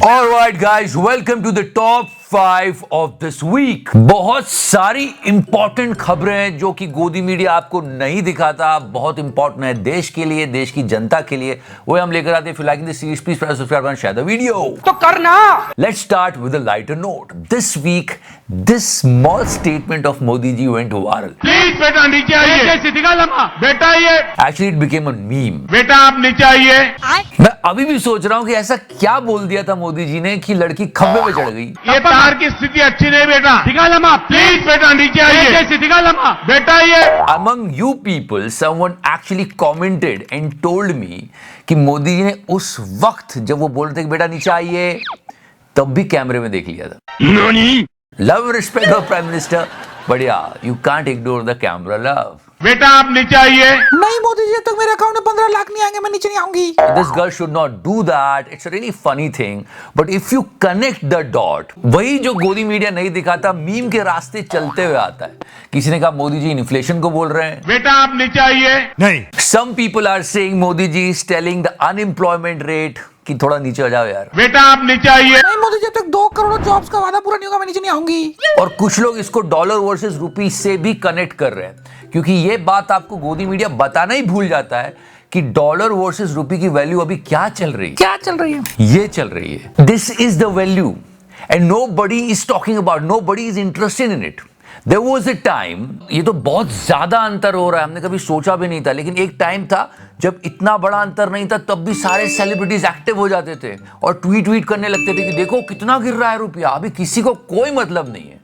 Alright guys, welcome to the top 5 of this week। बहुत सारी important खबरें हैं जो कि गोदी मीडिया आपको नहीं दिखाता, बहुत इंपॉर्टेंट है देश के लिए, देश की जनता के लिए, वो हम लेकर आते हैं। If you like this series, please press subscribe and share the video। तो करना। Let's start with a lighter note। This week, this small statement of Modi ji went viral। Please बेटा नीचे आइए। बेटा ये Actually, it became a meme। बेटा आप नीचे आइए। मैं अभी भी सोच रहा हूँ कि ऐसा क्या बोल दिया था मोदी जी ने कि लड़की खंबे पे चढ़ गई। ये तार की स्थिति अच्छी नहीं बेटा। प्लीज बेटा नीचे आइए। बेटा ये Among you people, someone actually commented and told me कि मोदी जी ने उस वक्त जब वो बोल रहे थे कि बेटा नीचे आइए, तब भी कैमरे में देख लिया था। Love respect of Prime Minister, but yeah, you can't ignore the camera love। बेटा आप नीचे आइए। नहीं मोदी जी, जब तक मेरे अकाउंट में 15 लाख नहीं आएंगे मैं नीचे नहीं आऊंगी। This girl should not do that. It's a really funny thing. But if you connect the dot, वही जो गोदी मीडिया नहीं दिखाता, मीम के रास्ते चलते हुए आता है। किसी ने कहा मोदी जी इन्फ्लेशन को बोल रहे हैं। बेटा आप नीचे आइए। नहीं। Some people are saying Modi ji is telling the unemployment rate कि थोड़ा नीचे आ जाओ यार। बेटा आप नीचे आइए। नहीं मोदी जी, जब तक 2 करोड़ जॉब्स का वादा पूरा नहीं होगा मैं नीचे नहीं आऊंगी। और कुछ लोग इसको डॉलर वर्सेस रुपी से भी कनेक्ट कर रहे हैं, क्योंकि ये बात आपको गोदी मीडिया बताना ही भूल जाता है कि डॉलर वर्सेस रुपी की वैल्यू अभी क्या चल रही है। क्या चल रही है? ये चल रही है। This is the value and nobody is talking about, nobody is interested in it. There was a time, ये तो बहुत ज्यादा अंतर हो रहा है, हमने कभी सोचा भी नहीं था, लेकिन एक टाइम था जब इतना बड़ा अंतर नहीं था, तब भी सारे सेलिब्रिटीज एक्टिव हो जाते थे और ट्वीट करने लगते थे कि देखो कितना गिर रहा है रुपया। अभी किसी को कोई मतलब नहीं है,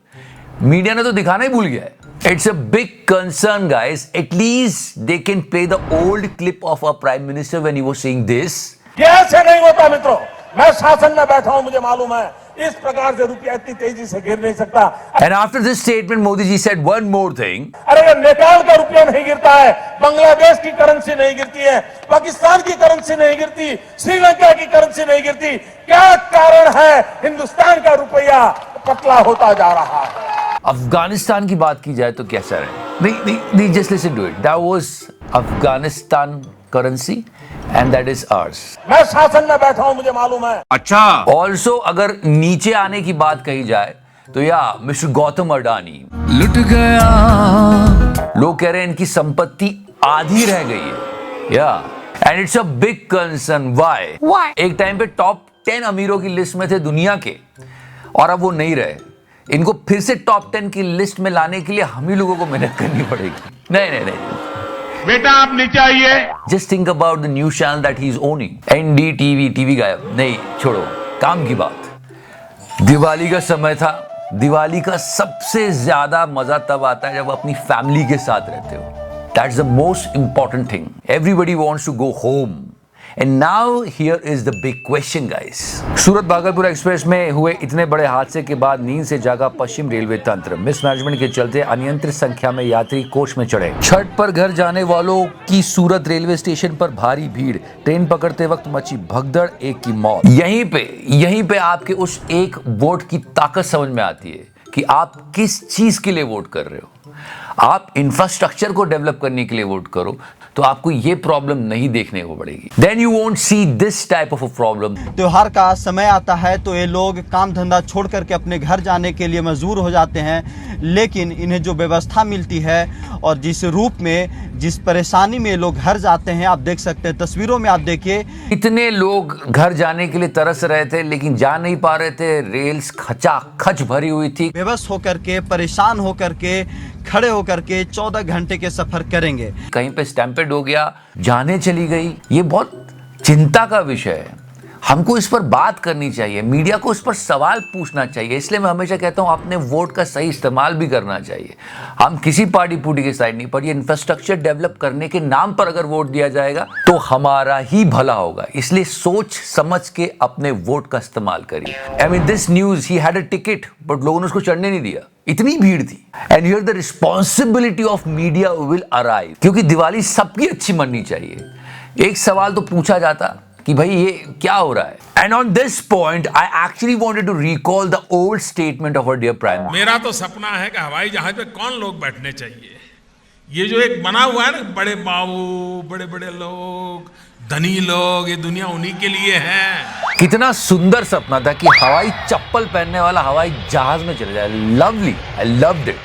मीडिया ने तो दिखाना ही भूल गया है। It's a big concern guys, at least they can play the old clip of our prime minister when he was saying this। ये ऐसे नहीं होता मित्रों, मैं शासन में बैठा हूं, मुझे मालूम है इस प्रकार से रुपया इतनी तेजी से गिर नहीं सकता। And after this statement, Modi ji said one more thing। अरे नेपाल का रुपया नहीं गिरता है, बांग्लादेश की करेंसी नहीं गिरती है, पाकिस्तान की करेंसी नहीं गिरती, श्रीलंका की करेंसी नहीं गिरती। क्या कारण है हिंदुस्तान का रुपया पतला होता जा रहा है? अफगानिस्तान की बात की जाए तो कैसा है? नहीं, just listen to it। That was Afghanistan currency and that is ours। मैं शासन में बैठा हूं, मुझे मालूम है। अच्छा। ऑल्सो अगर नीचे आने की बात कही जाए तो या मिस्टर गौतम अडानी लुट गया। लोग कह रहे हैं इनकी संपत्ति आधी रह गई है। या and it's a big concern. Why? एक टाइम पे टॉप 10 अमीरों की लिस्ट में थे दुनिया के, और अब वो नहीं रहे। इनको फिर से टॉप 10 की लिस्ट में लाने के लिए हम ही लोगों को मेहनत करनी पड़ेगी। नहीं, बेटा आप नीचे आइए। Just think about the news channel that he is owning. NDTV, TV गायब। नहीं, छोड़ो, काम की बात। दिवाली का समय था। दिवाली का सबसे ज्यादा मजा तब आता है जब अपनी फैमिली के साथ रहते हो। That's the most important thing. Everybody wants to go home. And now here is the big question guys। Surat Bhagalpur express में हुए इतने बड़े हादसे के बाद नींद से जागा पश्चिम रेलवे तंत्र। मिसमैनेजमेंट के चलते अनियंत्रित संख्या में यात्री कोच में चढ़े। छठ पर घर जाने वालों की सूरत रेलवे स्टेशन पर भारी भीड़। ट्रेन पकड़ते वक्त मची भगदड़, एक की मौत। यहीं पे आपके उस एक वोट की ताकत समझ में आती है कि आप किस चीज के लिए वोट कर रहे हो। आप इंफ्रास्ट्रक्चर को डेवलप करने के लिए वोट करो तो आपको ये प्रॉब्लम नहीं देखने को पड़ेगी। Then you won't see this type of a problem. त्योहार का समय आता है तो ये लोग काम धंधा छोड़ करके अपने घर जाने के लिए मजबूर हो जाते हैं, लेकिन इन्हें जो व्यवस्था मिलती है और जिस रूप में, जिस परेशानी में ये लोग घर जाते हैं, आप देख सकते हैं तस्वीरों में। आप देखिए इतने लोग घर जाने के लिए तरस रहे थे लेकिन जा नहीं पा रहे थे। रेल्स खचाखच भरी हुई थी। बेबस होकर के, परेशान होकर के, खड़े होकर के 14 घंटे के सफर करेंगे। कहीं पे स्टैम्पेड हो गया, जाने चली गई। ये बहुत चिंता का विषय है। हमको इस पर बात करनी चाहिए, मीडिया को इस पर सवाल पूछना चाहिए। इसलिए मैं हमेशा कहता हूं अपने वोट का सही इस्तेमाल भी करना चाहिए। हम किसी पार्टी पूटी के साइड नहीं, पर ये इंफ्रास्ट्रक्चर डेवलप करने के नाम पर अगर वोट दिया जाएगा तो हमारा ही भला होगा। इसलिए सोच समझ के अपने वोट का इस्तेमाल करिए। I mean this news, he had a ticket but लोगों ने उसको चढ़ने नहीं दिया, इतनी भीड़ थी। And here the responsibility of media will arrive, क्योंकि दिवाली सबकी अच्छी मननी चाहिए। एक सवाल तो पूछा जाता कि भाई ये क्या हो रहा है। And on this point I actually wanted to recall the old statement of our dear prime. मेरा तो सपना है कि हवाई जहाज पे कौन लोग बैठने चाहिए। ये जो एक बना हुआ है ना, बड़े बाबू, बड़े बड़े लोग, धनी लोग, ये दुनिया उन्हीं के लिए है। कितना सुंदर सपना था कि हवाई चप्पल पहनने वाला हवाई जहाज में चले जाए। Lovely, I loved it.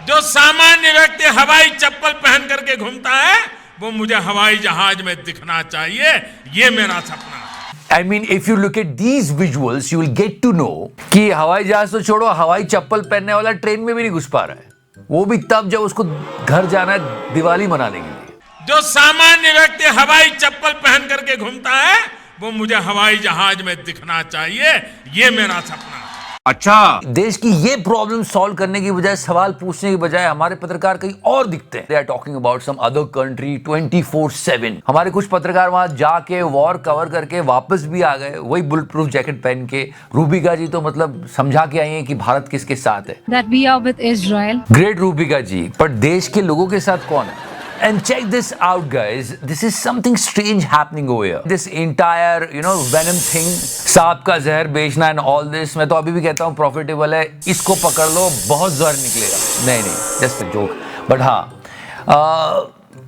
जो सामान्य व्यक्ति हवाई चप्पल पहन करके घूमता है, वो मुझे हवाई जहाज में दिखना चाहिए। ये मेरा सपना है। I mean, if you look at these visuals, you will get to know कि हवाई जहाज तो छोड़ो, हवाई चप्पल पहनने वाला ट्रेन में भी नहीं घुस पा रहा है। वो भी तब जब उसको घर जाना है दिवाली मनाने के लिए। जो सामान्य व्यक्ति हवाई चप्पल पहन करके घूमता है, वो मुझे हवाई जहाज में दिखना चाहिए। ये मेरा सपना है। अच्छा, देश की ये प्रॉब्लम सॉल्व करने की बजाय, सवाल पूछने की बजाय हमारे पत्रकार कहीं और दिखते हैं। They are talking about some other country 24/7। हमारे कुछ पत्रकार वहां जाके वॉर कवर करके वापस भी आ गए, वही बुलेट प्रूफ जैकेट पहन के। रूबिका जी तो मतलब समझा के आई हैं कि भारत किसके साथ है। That we are with Israel. Great Rubika ji, पर देश के लोगों के साथ कौन है? And check this out, guys. This is something strange happening over here. This entire, venom thing, सांप का जहर बेचना and all this, मैं तो अभी भी कहता हूँ प्रॉफिटेबल है। इसको पकड़ लो, बहुत जहर निकलेगा। नहीं, just a joke. But हाँ,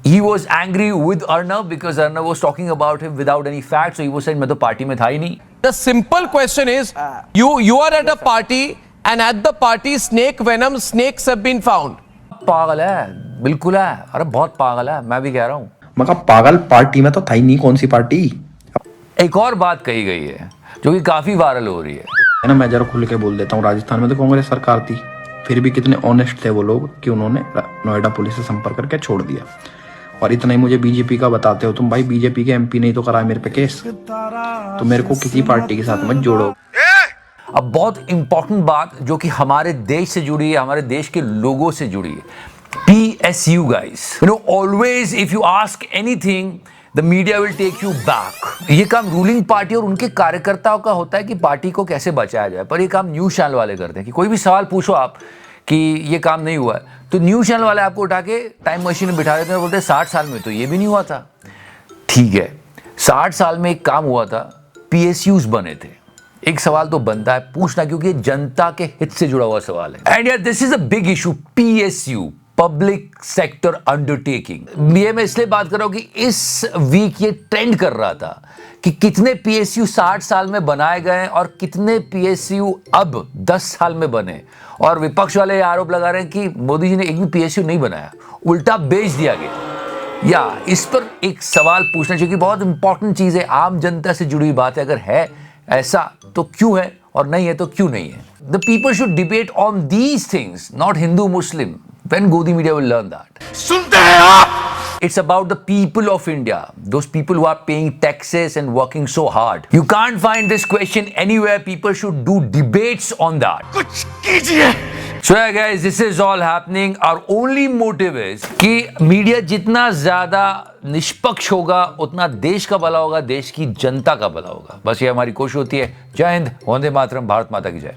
he was angry with Arnav because Arnav was talking about him without any facts. So he was saying मैं तो पार्टी में था ही नहीं। The simple question is, you are at a party and at the party snakes have been found. पागल है, बिल्कुल है। अरे बहुत पागल है, मैं भी कह रहा हूँ। मगर पागल पार्टी में तो था ही नहीं, कौन सी पार्टी। एक और बात कही गई है जो कि काफी वायरल हो रही है ना। मैं जरा खुल के बोल देता हूँ, राजस्थान में तो कांग्रेस सरकार थी, फिर भी कितने ऑनेस्ट थे वो लोग कि उन्होंने नोएडा पुलिस से संपर्क करके छोड़ दिया। और इतना ही मुझे बीजेपी का बताते हो तुम। भाई बीजेपी के एमपी नहीं तो कराए मेरे पे केस, तो मेरे को किसी पार्टी के साथ मत जोड़ो। अब बहुत इंपॉर्टेंट बात जो कि हमारे देश से जुड़ी है, हमारे देश के लोगों से जुड़ी है। PSU guys, always if you ask anything, the media will take you back. ये काम रूलिंग पार्टी और उनके कार्यकर्ताओं का होता है कि पार्टी को कैसे बचाया जाए, पर ये काम न्यूज चैनल वाले करते हैं कि कोई भी सवाल पूछो आप कि ये काम नहीं हुआ है, तो न्यूज चैनल वाले आपको उठा के टाइम मशीन में बिठा देते हैं और बोलते हैं 60 साल में तो ये भी नहीं हुआ था। ठीक है, 60 साल में एक काम हुआ था, PSUs बने थे। एक सवाल तो बनता है पूछना, क्योंकि जनता के हित से जुड़ा हुआ सवाल है। एंड यार this is a big issue, PSU, public sector undertaking. ये मैं इसलिए बात कर रहा हूं कि इस वीक ये ट्रेंड कर रहा था कि कितने PSU 60 साल में बनाए गए और कितने PSU अब 10 साल में बने। और विपक्ष वाले आरोप लगा रहे हैं कि मोदी जी ने एक भी PSU नहीं बनाया, उल्टा बेच दिया गया। या इस पर एक सवाल पूछना चाहिए कि बहुत इंपॉर्टेंट चीज है, आम जनता से जुड़ी हुई बात है। अगर है ऐसा तो क्यों है, और नहीं है तो क्यों नहीं है। The people should debate on these things, not Hindu Muslim. When Godi media will learn that? सुनते हैं आप? It's about the people of India, those people who are paying taxes and working so hard. You can't find this question anywhere. People should do debates on that. कुछ कीजिए। So yeah guys, this is all happening. Our only motive is कि media जितना ज्यादा निष्पक्ष होगा उतना देश का भला होगा, देश की जनता का भला होगा। बस ये हमारी कोशिश होती है। जय हिंद, वंदे मातरम, भारत माता की जय।